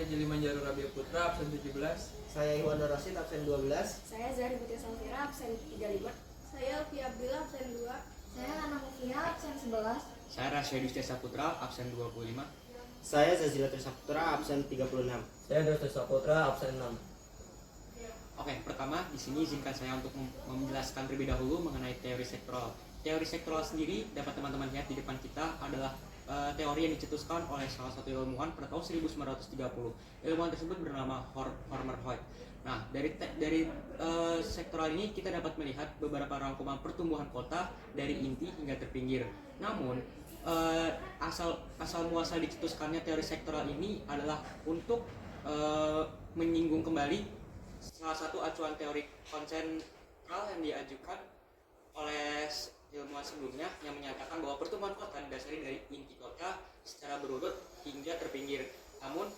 Jeli Manjaro Rabia Putra, absen 17. Saya Iwan Rasid, absen 12. Saya Zahri Putri Samsira, absen 35. Saya Alfi Abdillah, absen 2. Saya Ana Mufia, absen 11. Saya Rasya Dustia Saputra, absen 25. Saya Zazila Trisaputra, absen 36. Saya Andreas Saputra, absen 6. Oke, pertama di sini izinkan saya untuk menjelaskan terlebih dahulu mengenai teori sektoral. Teori sektoral sendiri dapat teman-teman lihat di depan kita adalah teori yang dicetuskan oleh salah satu ilmuwan pada tahun 1930. Ilmuwan tersebut bernama Hormer Hoyt. Nah, dari sektoral ini kita dapat melihat beberapa rangkuman pertumbuhan kota dari inti hingga terpinggir. Namun, asal muasal dicetuskannya teori sektoral ini adalah untuk menyinggung kembali salah satu acuan teori konsentral yang diajukan oleh ilmuwan sebelumnya yang menyatakan bahwa pertumbuhan kota didasari dari inti kota secara berurut hingga terpinggir. Namun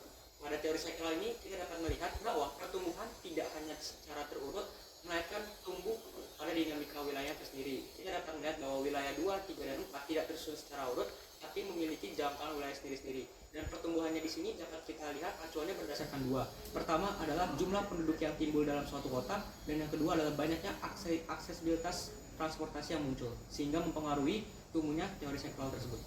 pada teori sektoral ini kita dapat melihat bahwa pertumbuhan tidak hanya secara terurut melainkan tumbuh pada dinamika wilayah tersendiri. Kita dapat melihat bahwa wilayah 2, 3, dan 4 tidak tersusun secara urut tapi memiliki jangkauan wilayah sendiri-sendiri. Dan pertumbuhannya di sini dapat kita lihat acuannya berdasarkan dua. Pertama adalah jumlah penduduk yang timbul dalam suatu kota, dan yang kedua adalah banyaknya aksesibilitas transportasi yang muncul, sehingga mempengaruhi tumbuhnya teori sektoral tersebut.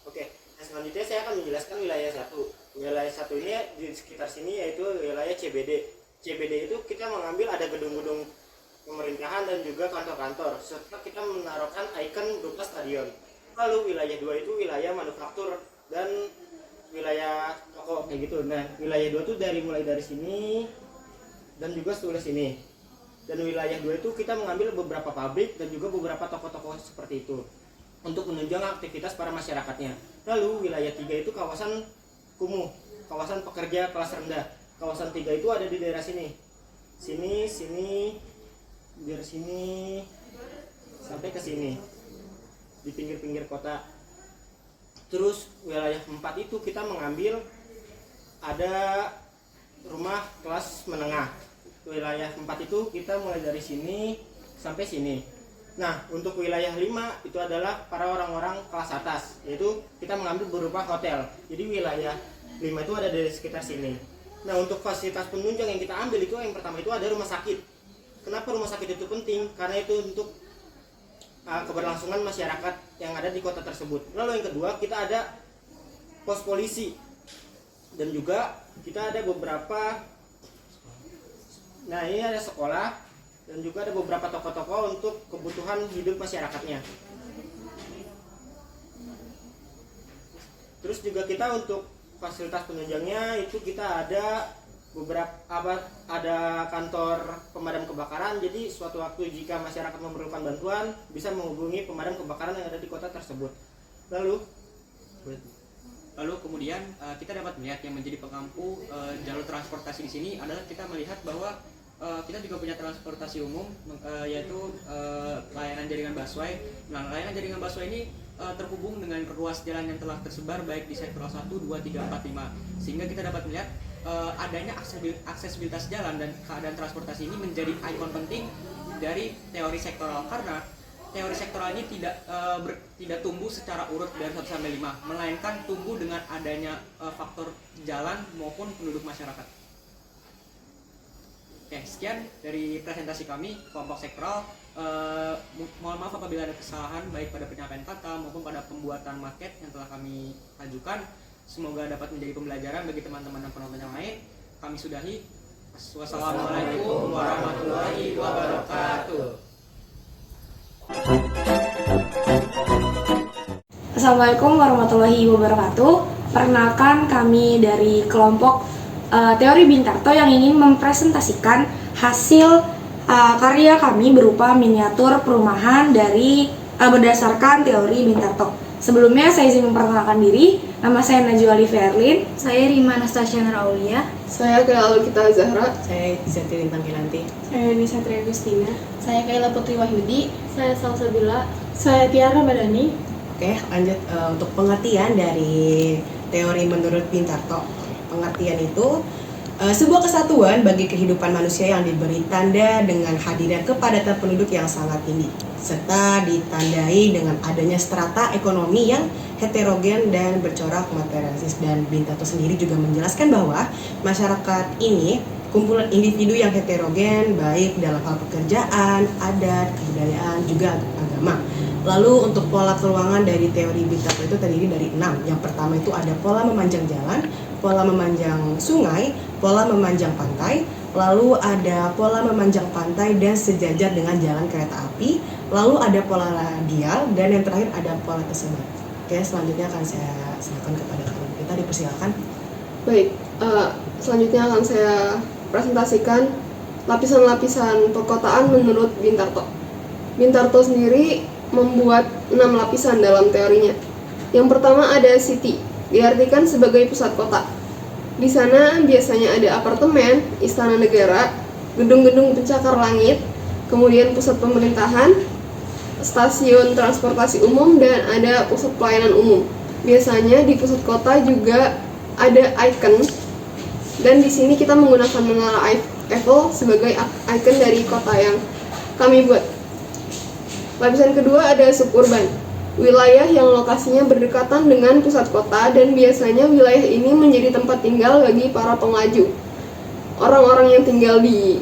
Oke, nah selanjutnya saya akan menjelaskan wilayah 1. Wilayah 1 ini di sekitar sini yaitu wilayah CBD. CBD itu kita mengambil ada gedung-gedung pemerintahan dan juga kantor-kantor, serta kita menaruhkan ikon berupa stadion. Lalu wilayah 2 itu wilayah manufaktur dan wilayah toko kayak gitu. Nah, wilayah 2 itu mulai dari sini dan juga sebelah sini. Dan wilayah 2 itu kita mengambil beberapa pabrik dan juga beberapa toko-toko seperti itu untuk menunjang aktivitas para masyarakatnya. Lalu wilayah 3 itu kawasan kumuh, kawasan pekerja kelas rendah. Kawasan 3 itu ada di daerah sini. Sini, dari sini sampai ke sini. Di pinggir-pinggir kota. Terus wilayah 4 itu kita mengambil ada rumah kelas menengah. Wilayah 4 itu kita mulai dari sini sampai sini. Nah, untuk wilayah 5 itu adalah para orang-orang kelas atas, yaitu kita mengambil berupa hotel. Jadi wilayah 5 itu ada dari sekitar sini. Nah, untuk fasilitas penunjang yang kita ambil itu yang pertama itu ada rumah sakit. Kenapa rumah sakit itu penting? Karena itu untuk keberlangsungan masyarakat yang ada di kota tersebut. Lalu yang kedua kita ada pos polisi. Dan juga kita ada beberapa, nah ini ada sekolah dan juga ada beberapa toko-toko untuk kebutuhan hidup masyarakatnya. Terus juga kita untuk fasilitas penunjangnya itu kita ada ada kantor pemadam kebakaran. Jadi suatu waktu jika masyarakat memerlukan bantuan bisa menghubungi pemadam kebakaran yang ada di kota tersebut. Lalu kemudian kita dapat melihat yang menjadi pengampu jalur transportasi di sini adalah kita melihat bahwa kita juga punya transportasi umum yaitu layanan jaringan busway. Nah, layanan jaringan busway ini terhubung dengan ruas jalan yang telah tersebar baik di sektor 1, 2, 3, 4, 5. Sehingga kita dapat melihat adanya aksesibilitas jalan dan keadaan transportasi ini menjadi ikon penting dari teori sektoral, karena teori sektoral ini tidak tumbuh secara urut dari 1 sampai 5, melainkan tumbuh dengan adanya faktor jalan maupun penduduk masyarakat. Oke, sekian dari presentasi kami kelompok sektoral. Mohon maaf apabila ada kesalahan baik pada penyampaian kata maupun pada pembuatan maket yang telah kami ajukan. Semoga dapat menjadi pembelajaran bagi teman-teman dan penonton yang lain. Kami sudahi. Wassalamualaikum warahmatullahi wabarakatuh. Assalamualaikum warahmatullahi wabarakatuh. Perkenalkan, kami dari kelompok Teori Bintarto yang ingin mempresentasikan hasil karya kami berupa miniatur perumahan berdasarkan teori Bintarto. Sebelumnya saya izin memperkenalkan diri. Nama saya Najwa Olivia Erlin. Saya Rima Anastasia Aulia. Saya Kayla Kita Zahra. Saya Izati Lintang Kilanti. Saya Nisa Triagustina. Saya Kayla Putri Wahyudi. Saya Salsabila. Saya Tiara Madani. Oke, lanjut untuk pengertian dari teori menurut Bintarto. Pengertian itu Sebuah kesatuan bagi kehidupan manusia yang diberi tanda dengan hadirnya kepadatan penduduk yang sangat tinggi, serta ditandai dengan adanya strata ekonomi yang heterogen dan bercorak materialistis. Dan Bintarto sendiri juga menjelaskan bahwa masyarakat ini kumpulan individu yang heterogen baik dalam hal pekerjaan, adat, kebudayaan, juga agama. Lalu untuk pola keuangan dari teori Bintarto itu terdiri dari 6. Yang pertama itu ada pola memanjang jalan, pola memanjang sungai, pola memanjang pantai, lalu ada pola memanjang pantai dan sejajar dengan jalan kereta api, lalu ada pola radial, dan yang terakhir ada pola tersebar. Oke, selanjutnya akan saya silakan kepada kalian. Kita dipersilakan. Baik, selanjutnya akan saya presentasikan lapisan-lapisan perkotaan menurut Bintarto. Bintarto sendiri membuat 6 lapisan dalam teorinya. Yang pertama ada city, diartikan sebagai pusat kota. Di sana biasanya ada apartemen, istana negara, gedung-gedung pencakar langit, kemudian pusat pemerintahan, stasiun transportasi umum, dan ada pusat pelayanan umum. Biasanya di pusat kota juga ada icon, dan di sini kita menggunakan menara Eiffel sebagai icon dari kota yang kami buat. Lapisan kedua ada suburban, wilayah yang lokasinya berdekatan dengan pusat kota, dan biasanya wilayah ini menjadi tempat tinggal bagi para penglaju. Orang-orang yang tinggal di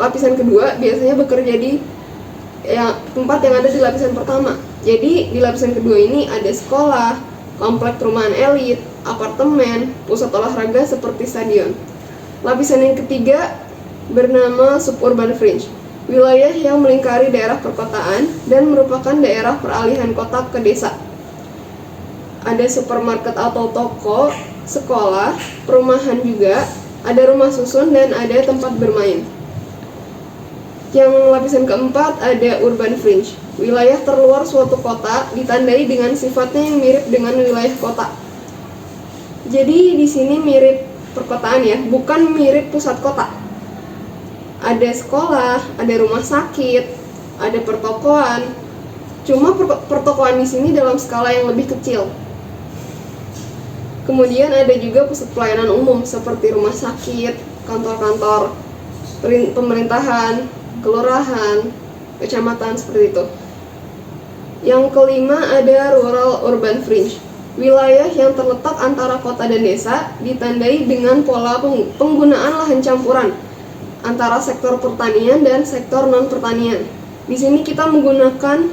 lapisan kedua biasanya bekerja di tempat yang ada di lapisan pertama. Jadi di lapisan kedua ini ada sekolah, komplek perumahan elit, apartemen, pusat olahraga seperti stadion. Lapisan yang ketiga bernama suburban fringe, wilayah yang melingkari daerah perkotaan dan merupakan daerah peralihan kota ke desa. Ada supermarket atau toko, sekolah, perumahan juga, ada rumah susun, dan ada tempat bermain. Yang lapisan keempat ada urban fringe, wilayah terluar suatu kota ditandai dengan sifatnya yang mirip dengan wilayah kota. Jadi di sini mirip perkotaan ya, bukan mirip pusat kota. Ada sekolah, ada rumah sakit, ada pertokoan. Cuma pertokoan di sini dalam skala yang lebih kecil. Kemudian ada juga pusat pelayanan umum seperti rumah sakit, kantor-kantor pemerintahan, kelurahan, kecamatan, seperti itu. Yang kelima ada rural urban fringe, wilayah yang terletak antara kota dan desa, ditandai dengan pola penggunaan lahan campuran antara sektor pertanian dan sektor non-pertanian. Di sini kita menggunakan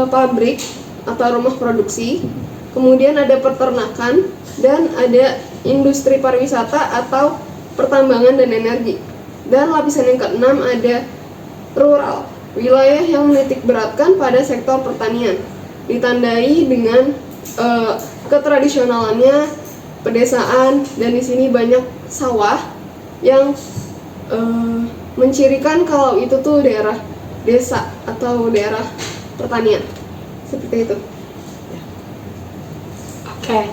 pabrik atau rumah produksi, kemudian ada peternakan, dan ada industri pariwisata atau pertambangan dan energi. Dan lapisan yang keenam ada rural, wilayah yang menitik beratkan pada sektor pertanian, ditandai dengan ketradisionalannya pedesaan, dan di sini banyak sawah yang mencirikan kalau itu tuh daerah desa atau daerah pertanian, seperti itu. Oke,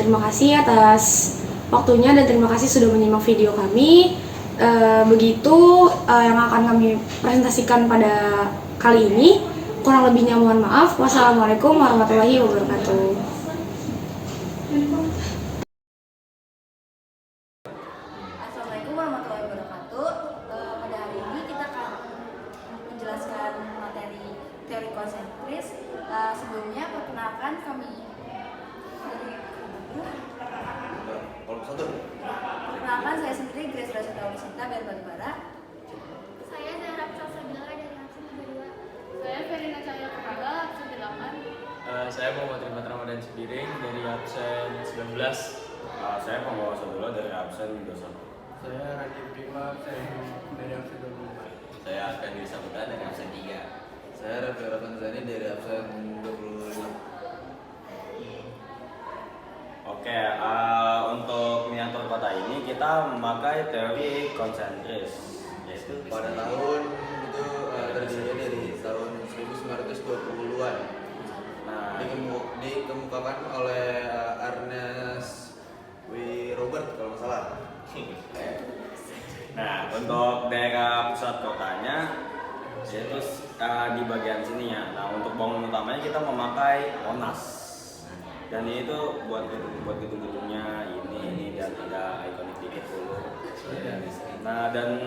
terima kasih atas waktunya dan terima kasih sudah menyimak video kami. Begitu yang akan kami presentasikan pada kali ini. Kurang lebihnya mohon maaf. Wassalamualaikum warahmatullahi wabarakatuh. Assalamualaikum warahmatullahi wabarakatuh. Pada hari ini kita akan menjelaskan materi teori konsentris. Sebelumnya perkenalkan kami. Perkenalkan saya sendiri Grace Rashida Ulisita dari Batubara. Saya Zahra Salsabila dari absen 2. Saya Verina Cahaya Kepala, absen 8. Saya Muhammad Rifat Ramadan Sidiring dari absen 19. Saya Pembawa Sadula dari absen 21. Saya Rajiv Bima dari absen 24. Saya Akan Saputra dari absen 3. Saya Rafi Rafanzani dari absen 25. Oke, untuk miniatur kota ini kita memakai teori konsentris, yaitu Pada tahun itu terdiri dari tahun 1920-an. Nah, Dikemukakan oleh Ernest W. Robert kalau nggak salah. Nah, untuk daerah pusat kotanya yaitu di bagian sini ya. Nah, untuk bangunan utamanya kita memakai Monas. Dan ini tuh buat gedung-gedungnya ini dan ada ikonik dikit. Nah, dan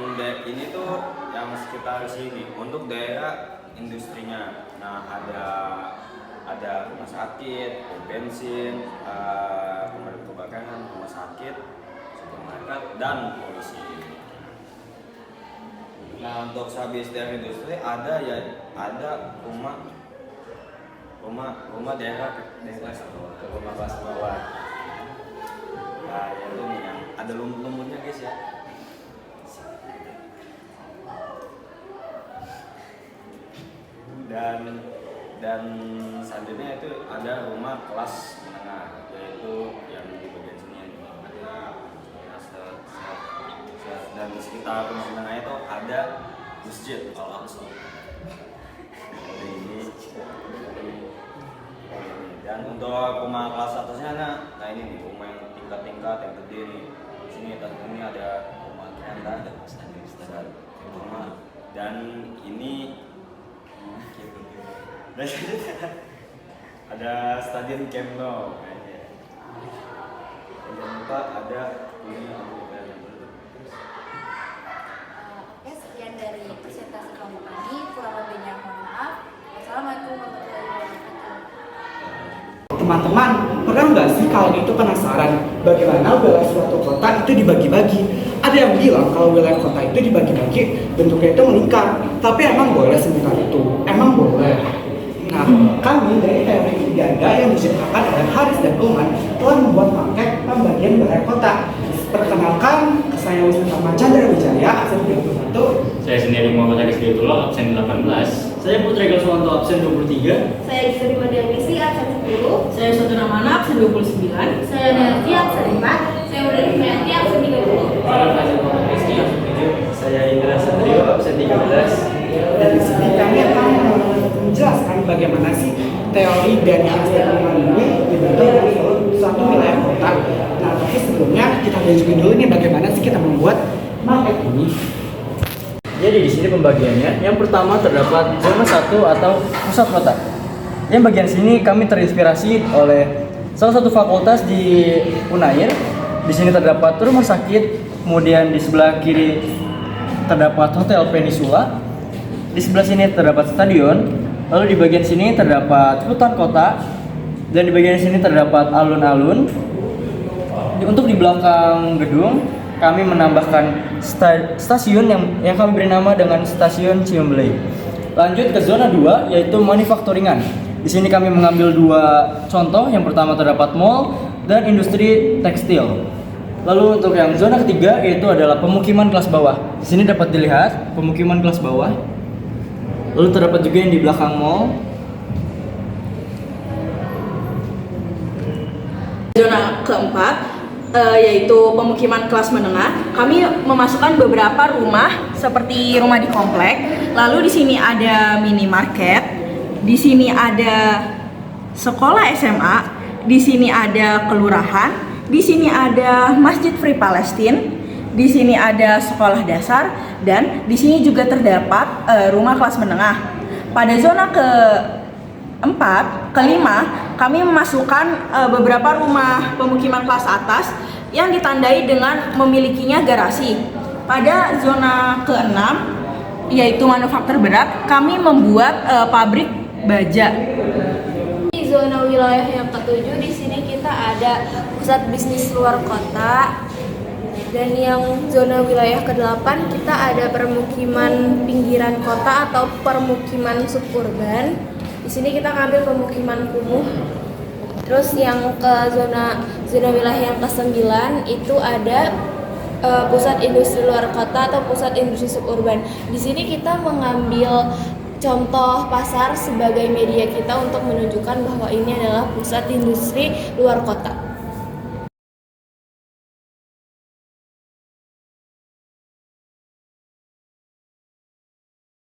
ini tuh yang sekitar sini untuk daerah industrinya. Nah, ada rumah sakit, pom bensin, pemadam kebakaran, rumah sakit, supermarket, dan polisi. Nah, untuk habis dari industri ada rumah daerah kelas bawah. Nah, itu nih yang ada lumut-lumutnya guys ya. Dan selanjutnya itu ada rumah kelas menengah, yaitu yang di bagian sini ada dan di sekitar rumah menengah itu ada masjid Al-Aqsa. Dan untuk rumah kelas atasnya nah ini nih rumah yang tingkat-tingkat yang gede nih. Di sini ini ada rumah kereta dan ini ada stadion Camp Nou kayaknya. Jangan lupa ada ini Sekian dari presentasi kelompok kami, kurang lebihnya mohon maaf. Wassalamualaikum warahmatullahi wabarakatuh. Teman-teman, pernah nggak sih kalian itu penasaran bagaimana wilayah suatu kota itu dibagi-bagi? Ada yang bilang kalau wilayah kota itu dibagi-bagi bentuknya itu melingkar, tapi emang boleh semingkar itu? Emang boleh? Nah, kami dari teori ganda yang diciptakan oleh Haris dan Uman telah membuat paket pembagian wilayah kota. Perkenalkan, saya Wisnu Chandra Wijaya, absen 21. Saya sendiri Muhammad Haris Hidayatullah, absen 18. Saya Putra Gaswanto, absen 23. Saya Gisri Madianisi, absen 10. Saya Soto Namana, absen 29. Saya Nanti, absen 4. Saya Udari Priyanti, absen 30. Saya Fajar Muhammad Rizky, absen 7. Saya Indra Satrio, absen 13. Dan di sini kami akan menjelaskan bagaimana sih teori dari Haris dan Uman ini dibentuk dari suatu wilayah kota. Nah, tapi sebelumnya kita lanjutin dulu nih bagaimana sih kita membuat paket ini. Jadi di sini pembagiannya, yang pertama terdapat zona 1 atau pusat kota. Yang bagian sini kami terinspirasi oleh salah satu fakultas di Unair. Di sini terdapat rumah sakit, kemudian di sebelah kiri terdapat Hotel Peninsula. Di sebelah sini terdapat stadion, lalu di bagian sini terdapat hutan kota, dan di bagian sini terdapat alun-alun. Untuk di belakang gedung, kami menambahkan stasiun yang kami beri nama dengan Stasiun Ciumbelei. Lanjut ke zona 2, yaitu manufakturingan. Di sini kami mengambil 2 contoh. Yang pertama terdapat mall dan industri tekstil. Lalu untuk yang zona ketiga, yaitu adalah pemukiman kelas bawah. Di sini dapat dilihat pemukiman kelas bawah. Lalu terdapat juga yang di belakang mall. Zona keempat, yaitu pemukiman kelas menengah. Kami memasukkan beberapa rumah seperti rumah di komplek. Lalu di sini ada minimarket, di sini ada sekolah SMA, di sini ada kelurahan, di sini ada Masjid Free Palestine, di sini ada sekolah dasar, dan di sini juga terdapat rumah kelas menengah. Pada zona kelima, kami memasukkan beberapa rumah pemukiman kelas atas yang ditandai dengan memilikinya garasi. Pada zona ke-6, yaitu manufaktur berat, kami membuat pabrik baja. Di zona wilayah yang ke-7, di sini kita ada pusat bisnis luar kota. Dan yang zona wilayah ke-8 kita ada permukiman pinggiran kota atau permukiman suburban. Di sini kita ngambil pemukiman kumuh. Terus yang ke zona wilayah yang ke-9 itu ada pusat industri luar kota atau pusat industri suburban. Di sini kita mengambil contoh pasar sebagai media kita untuk menunjukkan bahwa ini adalah pusat industri luar kota.